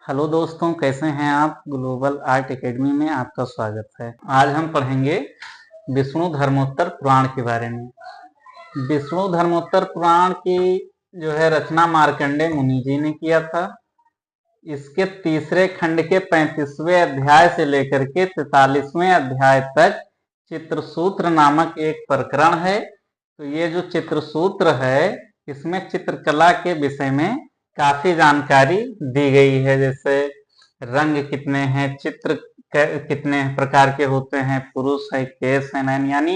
Hello दोस्तों, कैसे हैं आप। ग्लोबल आर्ट एकेडमी में आपका स्वागत है। आज हम पढ़ेंगे विष्णु धर्मोत्तर पुराण के बारे में। विष्णु धर्मोत्तर पुराण की जो है रचना मार्कंडेय मुनि जी ने किया था। इसके तीसरे खंड के 35वें अध्याय से लेकर के 43वें अध्याय तक चित्रसूत्र नामक एक प्रकरण है। तो ये जो चित्रसूत्र है इसमें चित्रकला के विषय में काफी जानकारी दी गई है। जैसे रंग कितने हैं, चित्र कितने प्रकार के होते हैं, पुरुष है, केस है, नयन, यानी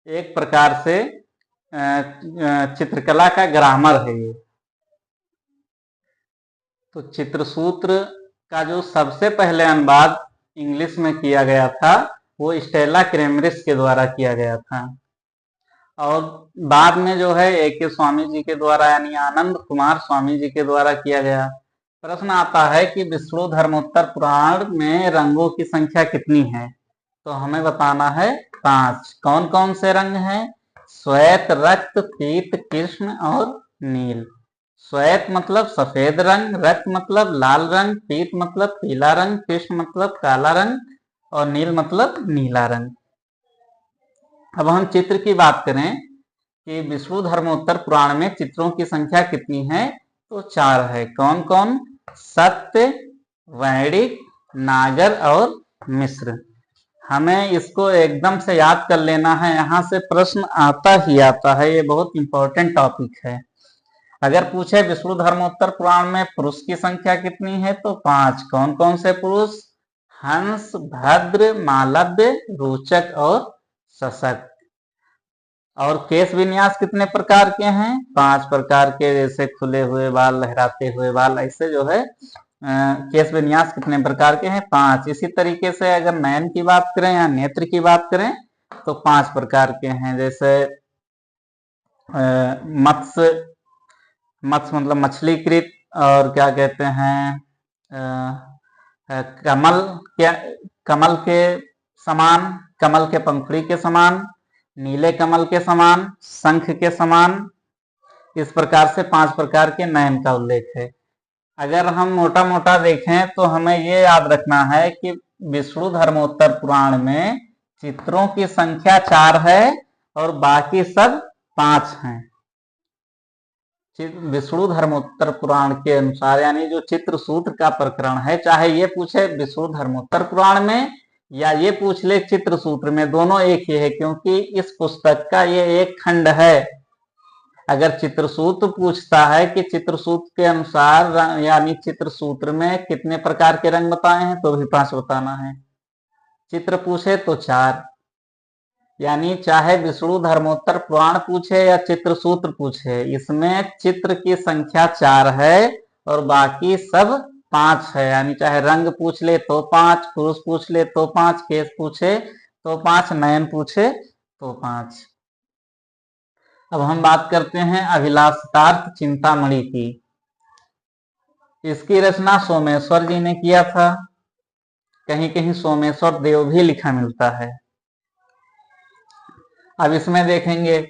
एक प्रकार से चित्रकला का ग्रामर है ये। तो चित्रसूत्र का जो सबसे पहले अनुवाद इंग्लिश में किया गया था वो स्टेला क्रेमरिस के द्वारा किया गया था और बाद में जो है A.K. स्वामी जी के द्वारा यानी आनंद कुमार स्वामी जी के द्वारा किया गया। प्रश्न आता है कि विष्णु धर्मोत्तर पुराण में रंगों की संख्या कितनी है, तो हमें बताना है 5। कौन कौन से रंग हैं? श्वेत, रक्त, पीत, कृष्ण और नील। श्वेत मतलब सफेद रंग, रक्त मतलब लाल रंग, पीत मतलब पीला रंग, कृष्ण मतलब काला रंग और नील मतलब नीला रंग। अब हम चित्र की बात करें कि विष्णु धर्मोत्तर पुराण में चित्रों की संख्या कितनी है, तो 4 है। कौन कौन? सत्य, वैदिक, नागर और मिश्र। हमें इसको एकदम से याद कर लेना है, यहां से प्रश्न आता ही आता है। ये बहुत इंपॉर्टेंट टॉपिक है। अगर पूछे विष्णु धर्मोत्तर पुराण में पुरुष की संख्या कितनी है, तो 5। कौन कौन से पुरुष? हंस, भद्र, मालव्य, रोचक और सशक्त। और केश विन्यास कितने प्रकार के हैं? 5 प्रकार के। जैसे खुले हुए बाल, लहराते हुए बाल, ऐसे जो है केश विन्यास कितने प्रकार के हैं? 5। इसी तरीके से अगर नयन की बात करें या नेत्र की बात करें तो 5 प्रकार के हैं। जैसे मत्स्य, मत्स्य मतलब मछलीकृत, और क्या कहते हैं कमल के, कमल के समान, कमल के पंखुड़ी के समान, नीले कमल के समान, शंख के समान। इस प्रकार से 5 प्रकार के नयन का उल्लेख है। अगर हम मोटा मोटा देखें तो हमें ये याद रखना है कि विष्णु धर्मोत्तर पुराण में चित्रों की संख्या 4 है और बाकी सब 5 हैं। विष्णु धर्मोत्तर पुराण के अनुसार, यानी जो चित्रसूत्र का प्रकरण है, चाहे ये पूछे विष्णु धर्मोत्तर पुराण में या ये पूछ ले चित्रसूत्र में, दोनों एक ही है, क्योंकि इस पुस्तक का ये एक खंड है। अगर चित्रसूत्र पूछता है कि चित्रसूत्र के अनुसार यानी चित्रसूत्र में कितने प्रकार के रंग बताए हैं, तो भी 5 बताना है। चित्र पूछे तो 4, यानी चाहे विष्णु धर्मोत्तर पुराण पूछे या चित्रसूत्र पूछे, इसमें चित्र की संख्या 4 है और बाकी सब 5 है। यानी चाहे रंग पूछ ले तो 5, पुरुष पूछ ले तो 5, केस पूछे तो 5, नयन पूछे तो 5। अब हम बात करते हैं अभिलाषार्थ चिंतामणि की। इसकी रचना सोमेश्वर जी ने किया था। कहीं कहीं सोमेश्वर देव भी लिखा मिलता है। अब इसमें देखेंगे,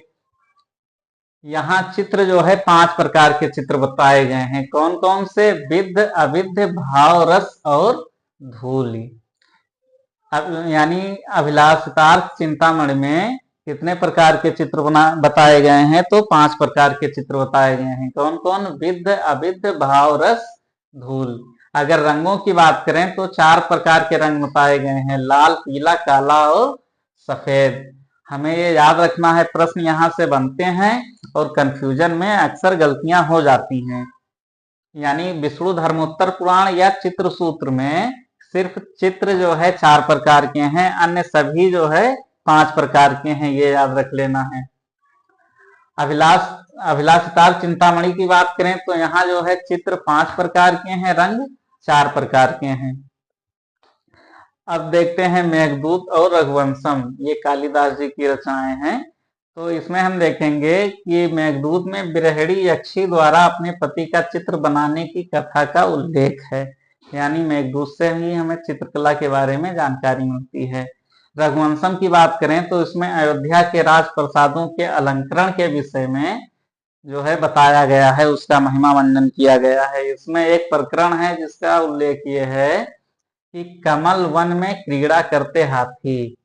यहाँ चित्र जो है 5 प्रकार के चित्र बताए गए हैं। कौन कौन से? विद्ध, अविद्ध, भाव, रस और धूलि। यानी अभिलाषार्थ चिंतामणि में कितने प्रकार के चित्र बताए गए हैं, तो 5 प्रकार के चित्र बताए गए हैं। कौन कौन? विद्ध, अविद्ध, भाव, रस, धूल। अगर रंगों की बात करें तो 4 प्रकार के रंग बताए गए हैं, लाल, पीला, काला और सफेद। हमें ये याद रखना है, प्रश्न यहाँ से बनते हैं और कंफ्यूजन में अक्सर गलतियां हो जाती हैं। यानी विष्णु धर्मोत्तर पुराण या चित्रसूत्र में सिर्फ चित्र जो है 4 प्रकार के हैं, अन्य सभी जो है 5 प्रकार के हैं, ये याद रख लेना है। अभिलाषार्थ चिंतामणि की बात करें तो यहाँ जो है चित्र 5 प्रकार के हैं, रंग 4 प्रकार के हैं। अब देखते हैं मेघदूत और रघुवंशम, ये कालिदास जी की रचनाएं हैं। तो इसमें हम देखेंगे कि मेघदूत में बिरहड़ी यक्षी द्वारा अपने पति का चित्र बनाने की कथा का उल्लेख है। यानी मेघदूत से ही हमें चित्रकला के बारे में जानकारी मिलती है। रघुवंशम की बात करें तो इसमें अयोध्या के राजप्रसादों के अलंकरण के विषय में जो है बताया गया है, उसका महिमा मंडन किया गया है। इसमें एक प्रकरण है जिसका उल्लेख ये है कि कमल वन में क्रीड़ा करते हाथी।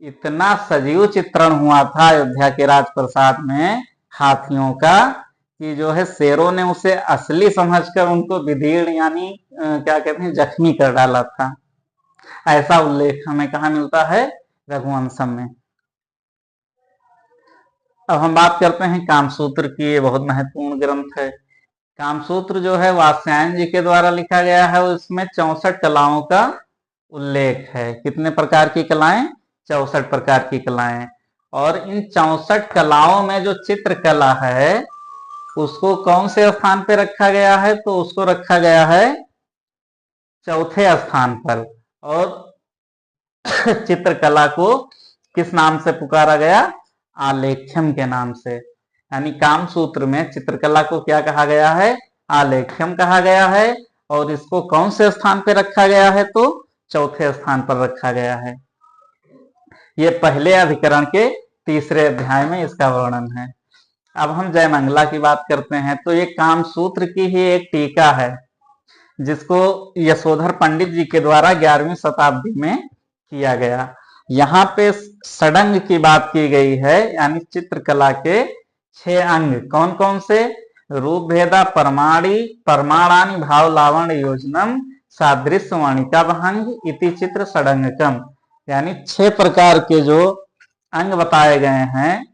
इतना सजीव चित्रण हुआ था अयोध्या के राजप्रसाद में हाथियों का कि जो है शेरों ने उसे असली समझकर उनको विदीर्ण यानी क्या कहते हैं जख्मी कर डाला था। ऐसा उल्लेख हमें कहाँ मिलता है? रघुवंशम में। अब हम बात करते हैं कामसूत्र की। ये बहुत महत्वपूर्ण ग्रंथ है। कामसूत्र जो है वात्स्यायन जी के द्वारा लिखा गया है। उसमें 64 कलाओं का उल्लेख है। कितने प्रकार की कलाएं? 64 प्रकार की कलाएं। और इन 64 कलाओं में जो चित्रकला है उसको कौन से स्थान पे रखा गया है? तो उसको रखा गया है चौथे स्थान पर। और चित्रकला को किस नाम से पुकारा गया? आलेख्यम के नाम से। यानी कामसूत्र में चित्रकला को क्या कहा गया है? आलेख्यम कहा गया है। और इसको कौन से स्थान पर रखा गया है? तो चौथे स्थान पर रखा गया है। ये पहले अधिकरण के तीसरे अध्याय में इसका वर्णन है। अब हम जयमंगला की बात करते हैं। तो ये कामसूत्र की ही एक टीका है जिसको यशोधर पंडित जी के द्वारा 11वीं शताब्दी में किया गया। यहाँ पे षडंग की बात की गई है, यानी चित्रकला के 6 अंग। कौन कौन से? रूप भेदा परमाणानि भाव लावण्य योजनम सादृश्य वर्णिका भंग इति चित्र षडंगकम। यानी 6 प्रकार के जो अंग बताए गए हैं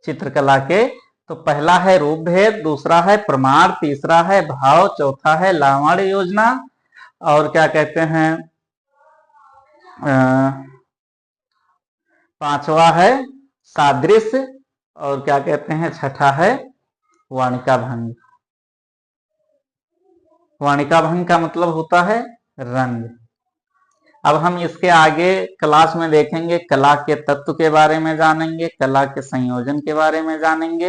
चित्रकला के। तो पहला है रूप भेद, दूसरा है प्रमाण, तीसरा है भाव, चौथा है लावण्य योजना, और क्या कहते हैं पांचवा है सादृश्य, और क्या कहते हैं छठा है वाणिका भंग। वाणिका भंग का मतलब होता है रंग। अब हम इसके आगे क्लास में देखेंगे, कला के तत्व के बारे में जानेंगे, कला के संयोजन के बारे में जानेंगे।